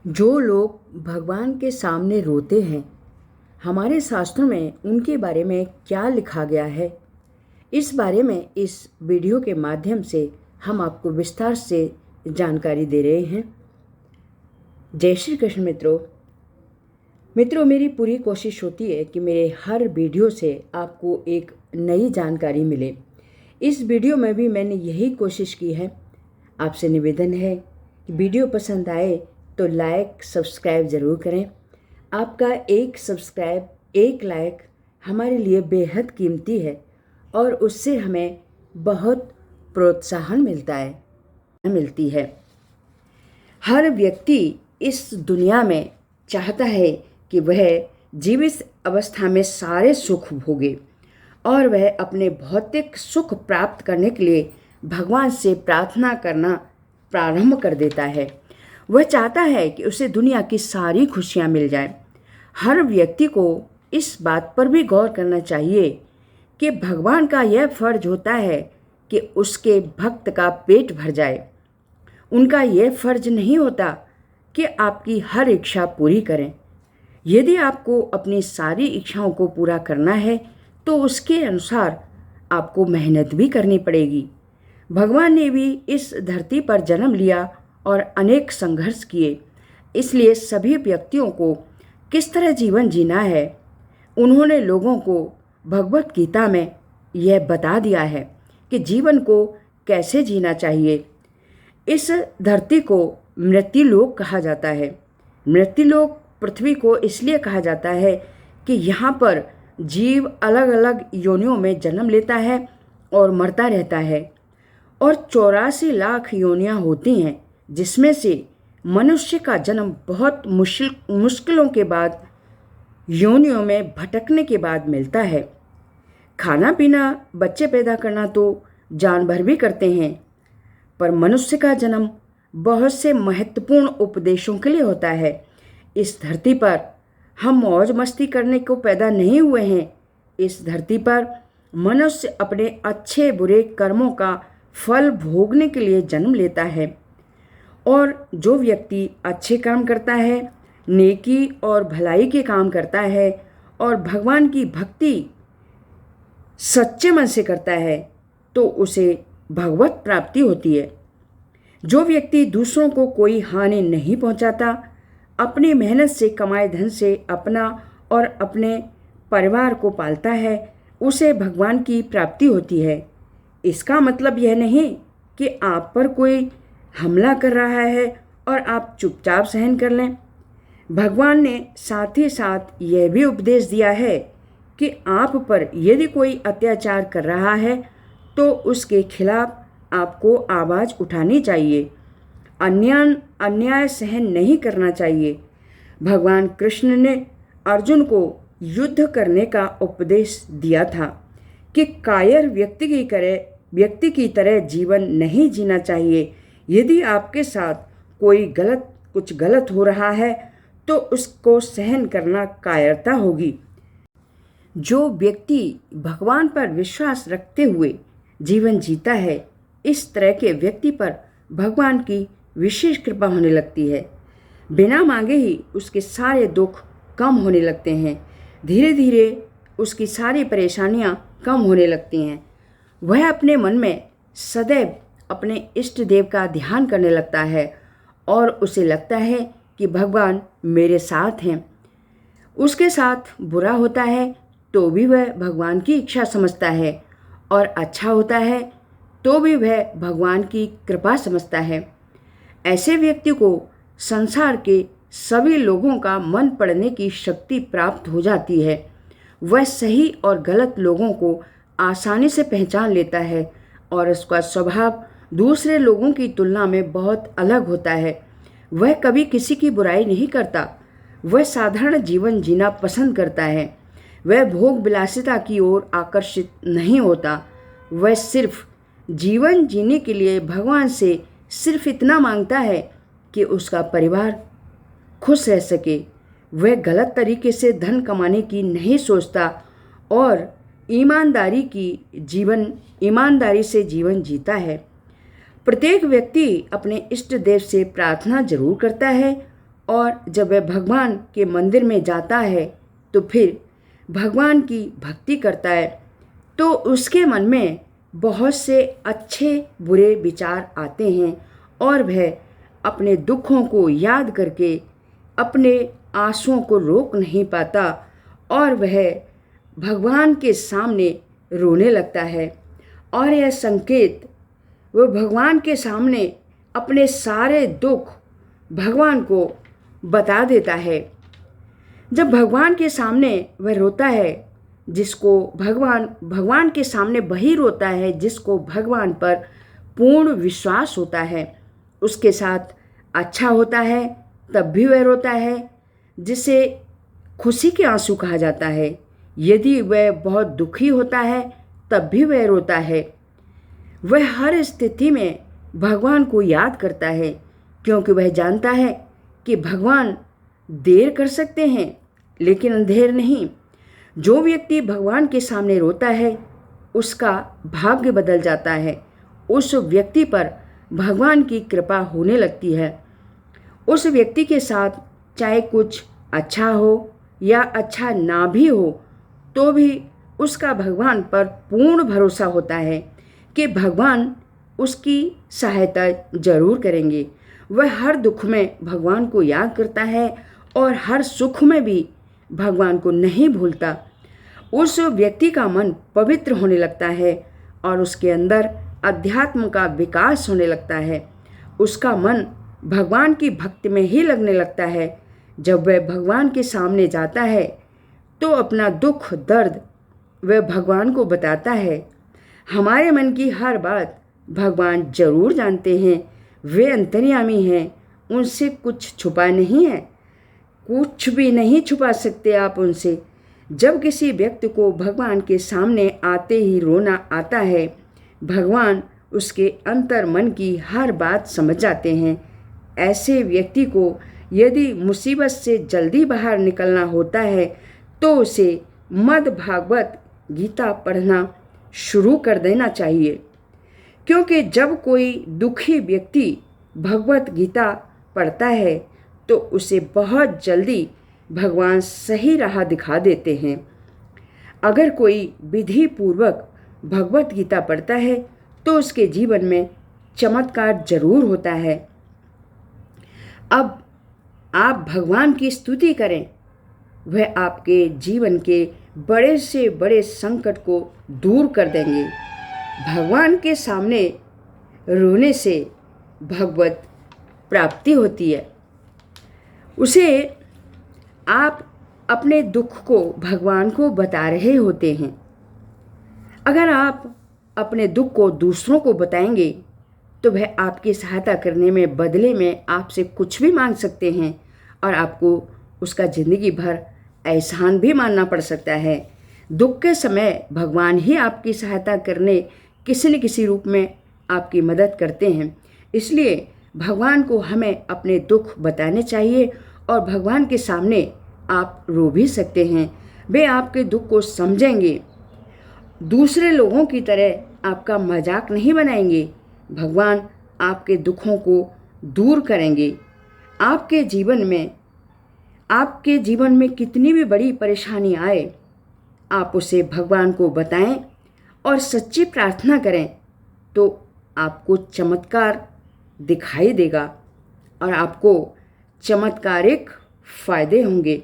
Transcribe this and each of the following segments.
जो लोग भगवान के सामने रोते हैं, हमारे शास्त्रों में उनके बारे में क्या लिखा गया है, इस बारे में इस वीडियो के माध्यम से हम आपको विस्तार से जानकारी दे रहे हैं। जय श्री कृष्ण मित्रों, मेरी पूरी कोशिश होती है कि मेरे हर वीडियो से आपको एक नई जानकारी मिले। इस वीडियो में भी मैंने यही कोशिश की है। आपसे निवेदन है कि वीडियो पसंद आए तो लाइक सब्सक्राइब ज़रूर करें। आपका एक सब्सक्राइब, एक लाइक हमारे लिए बेहद कीमती है और उससे हमें बहुत प्रोत्साहन मिलती है। हर व्यक्ति इस दुनिया में चाहता है कि वह जीवित अवस्था में सारे सुख भोगे और वह अपने भौतिक सुख प्राप्त करने के लिए भगवान से प्रार्थना करना प्रारंभ कर देता है। वह चाहता है कि उसे दुनिया की सारी खुशियां मिल जाएं। हर व्यक्ति को इस बात पर भी गौर करना चाहिए कि भगवान का यह फर्ज होता है कि उसके भक्त का पेट भर जाए। उनका यह फर्ज नहीं होता कि आपकी हर इच्छा पूरी करें। यदि आपको अपनी सारी इच्छाओं को पूरा करना है तो उसके अनुसार आपको मेहनत भी करनी पड़ेगी। भगवान ने भी इस धरती पर जन्म लिया और अनेक संघर्ष किए, इसलिए सभी व्यक्तियों को किस तरह जीवन जीना है उन्होंने लोगों को भगवत गीता में यह बता दिया है कि जीवन को कैसे जीना चाहिए। इस धरती को मृत्युलोक कहा जाता है। मृत्युलोक पृथ्वी को इसलिए कहा जाता है कि यहाँ पर जीव अलग अलग योनियों में जन्म लेता है और मरता रहता है और 84 लाख योनियाँ होती हैं, जिसमें से मनुष्य का जन्म बहुत मुश्किलों के बाद योनियों में भटकने के बाद मिलता है। खाना पीना, बच्चे पैदा करना तो जानवर भी करते हैं, पर मनुष्य का जन्म बहुत से महत्वपूर्ण उपदेशों के लिए होता है। इस धरती पर हम मौज मस्ती करने को पैदा नहीं हुए हैं। इस धरती पर मनुष्य अपने अच्छे बुरे कर्मों का फल भोगने के लिए जन्म लेता है और जो व्यक्ति अच्छे काम करता है, नेकी और भलाई के काम करता है और भगवान की भक्ति सच्चे मन से करता है तो उसे भगवत प्राप्ति होती है। जो व्यक्ति दूसरों को कोई हानि नहीं पहुंचाता, अपनी मेहनत से कमाए धन से अपना और अपने परिवार को पालता है, उसे भगवान की प्राप्ति होती है। इसका मतलब यह नहीं कि आप पर कोई हमला कर रहा है और आप चुपचाप सहन कर लें। भगवान ने साथ ही साथ यह भी उपदेश दिया है कि आप पर यदि कोई अत्याचार कर रहा है तो उसके खिलाफ आपको आवाज़ उठानी चाहिए। अन्याय सहन नहीं करना चाहिए। भगवान कृष्ण ने अर्जुन को युद्ध करने का उपदेश दिया था कि कायर व्यक्ति की तरह जीवन नहीं जीना चाहिए। यदि आपके साथ कुछ गलत हो रहा है तो उसको सहन करना कायरता होगी। जो व्यक्ति भगवान पर विश्वास रखते हुए जीवन जीता है, इस तरह के व्यक्ति पर भगवान की विशेष कृपा होने लगती है। बिना मांगे ही उसके सारे दुख कम होने लगते हैं। धीरे धीरे उसकी सारी परेशानियां कम होने लगती हैं। वह अपने मन में सदैव अपने इष्ट देव का ध्यान करने लगता है और उसे लगता है कि भगवान मेरे साथ हैं। उसके साथ बुरा होता है तो भी वह भगवान की इच्छा समझता है और अच्छा होता है तो भी वह भगवान की कृपा समझता है। ऐसे व्यक्ति को संसार के सभी लोगों का मन पढ़ने की शक्ति प्राप्त हो जाती है। वह सही और गलत लोगों को आसानी से पहचान लेता है और उसका स्वभाव दूसरे लोगों की तुलना में बहुत अलग होता है। वह कभी किसी की बुराई नहीं करता। वह साधारण जीवन जीना पसंद करता है। वह भोग विलासिता की ओर आकर्षित नहीं होता। वह सिर्फ जीवन जीने के लिए भगवान से सिर्फ इतना मांगता है कि उसका परिवार खुश रह सके। वह गलत तरीके से धन कमाने की नहीं सोचता और ईमानदारी से जीवन जीता है। प्रत्येक व्यक्ति अपने इष्ट देव से प्रार्थना जरूर करता है और जब वह भगवान के मंदिर में जाता है तो फिर भगवान की भक्ति करता है तो उसके मन में बहुत से अच्छे बुरे विचार आते हैं और वह अपने दुखों को याद करके अपने आंसुओं को रोक नहीं पाता और वह भगवान के सामने रोने लगता है। और यह संकेत वह भगवान के सामने अपने सारे दुख भगवान को बता देता है। जब भगवान के सामने वह रोता है, जिसको भगवान के सामने वही रोता है जिसको भगवान पर पूर्ण विश्वास होता है, उसके साथ अच्छा होता है तब भी वह रोता है, जिसे खुशी के आंसू कहा जाता है। यदि वह बहुत दुखी होता है तब भी वह रोता है। वह हर स्थिति में भगवान को याद करता है क्योंकि वह जानता है कि भगवान देर कर सकते हैं लेकिन अंधेर नहीं। जो व्यक्ति भगवान के सामने रोता है उसका भाग्य बदल जाता है। उस व्यक्ति पर भगवान की कृपा होने लगती है। उस व्यक्ति के साथ चाहे कुछ अच्छा हो या अच्छा ना भी हो तो भी उसका भगवान पर पूर्ण भरोसा होता है कि भगवान उसकी सहायता जरूर करेंगे। वह हर दुख में भगवान को याद करता है और हर सुख में भी भगवान को नहीं भूलता। उस व्यक्ति का मन पवित्र होने लगता है और उसके अंदर अध्यात्म का विकास होने लगता है। उसका मन भगवान की भक्ति में ही लगने लगता है। जब वह भगवान के सामने जाता है तो अपना दुख दर्द वह भगवान को बताता है। हमारे मन की हर बात भगवान जरूर जानते हैं। वे अंतर्यामी हैं, उनसे कुछ छुपा नहीं है। कुछ भी नहीं छुपा सकते आप उनसे। जब किसी व्यक्ति को भगवान के सामने आते ही रोना आता है, भगवान उसके अंतर मन की हर बात समझ जाते हैं। ऐसे व्यक्ति को यदि मुसीबत से जल्दी बाहर निकलना होता है तो उसे मद् भागवत गीता पढ़ना शुरू कर देना चाहिए, क्योंकि जब कोई दुखी व्यक्ति भगवत गीता पढ़ता है तो उसे बहुत जल्दी भगवान सही राह दिखा देते हैं। अगर कोई विधि पूर्वक भगवत गीता पढ़ता है तो उसके जीवन में चमत्कार जरूर होता है। अब आप भगवान की स्तुति करें, वह आपके जीवन के बड़े से बड़े संकट को दूर कर देंगे। भगवान के सामने रोने से भगवत प्राप्ति होती है। उसे आप अपने दुख को भगवान को बता रहे होते हैं। अगर आप अपने दुख को दूसरों को बताएंगे तो वह आपकी सहायता करने में बदले में आपसे कुछ भी मांग सकते हैं और आपको उसका ज़िंदगी भर एहसान भी मानना पड़ सकता है। दुख के समय भगवान ही आपकी सहायता करने किसी न किसी रूप में आपकी मदद करते हैं। इसलिए भगवान को हमें अपने दुख बताने चाहिए और भगवान के सामने आप रो भी सकते हैं। वे आपके दुख को समझेंगे, दूसरे लोगों की तरह आपका मजाक नहीं बनाएंगे। भगवान आपके दुखों को दूर करेंगे। आपके जीवन में कितनी भी बड़ी परेशानी आए, आप उसे भगवान को बताएं और सच्ची प्रार्थना करें तो आपको चमत्कार दिखाई देगा और आपको चमत्कारिक फायदे होंगे।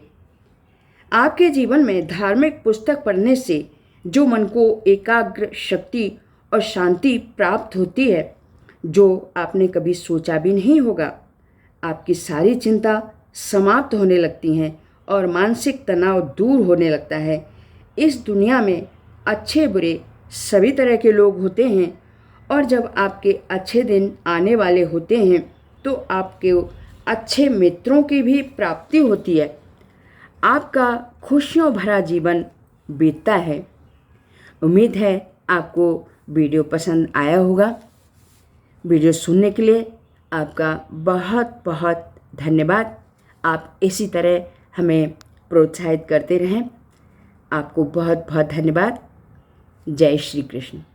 आपके जीवन में धार्मिक पुस्तक पढ़ने से जो मन को एकाग्र शक्ति और शांति प्राप्त होती है, जो आपने कभी सोचा भी नहीं होगा। आपकी सारी चिंता समाप्त होने लगती हैं और मानसिक तनाव दूर होने लगता है। इस दुनिया में अच्छे बुरे सभी तरह के लोग होते हैं और जब आपके अच्छे दिन आने वाले होते हैं तो आपके अच्छे मित्रों की भी प्राप्ति होती है। आपका खुशियों भरा जीवन बीतता है। उम्मीद है आपको वीडियो पसंद आया होगा। वीडियो सुनने के लिए आपका बहुत बहुत धन्यवाद। आप इसी तरह हमें प्रोत्साहित करते रहें। आपको बहुत बहुत धन्यवाद। जय श्री कृष्ण।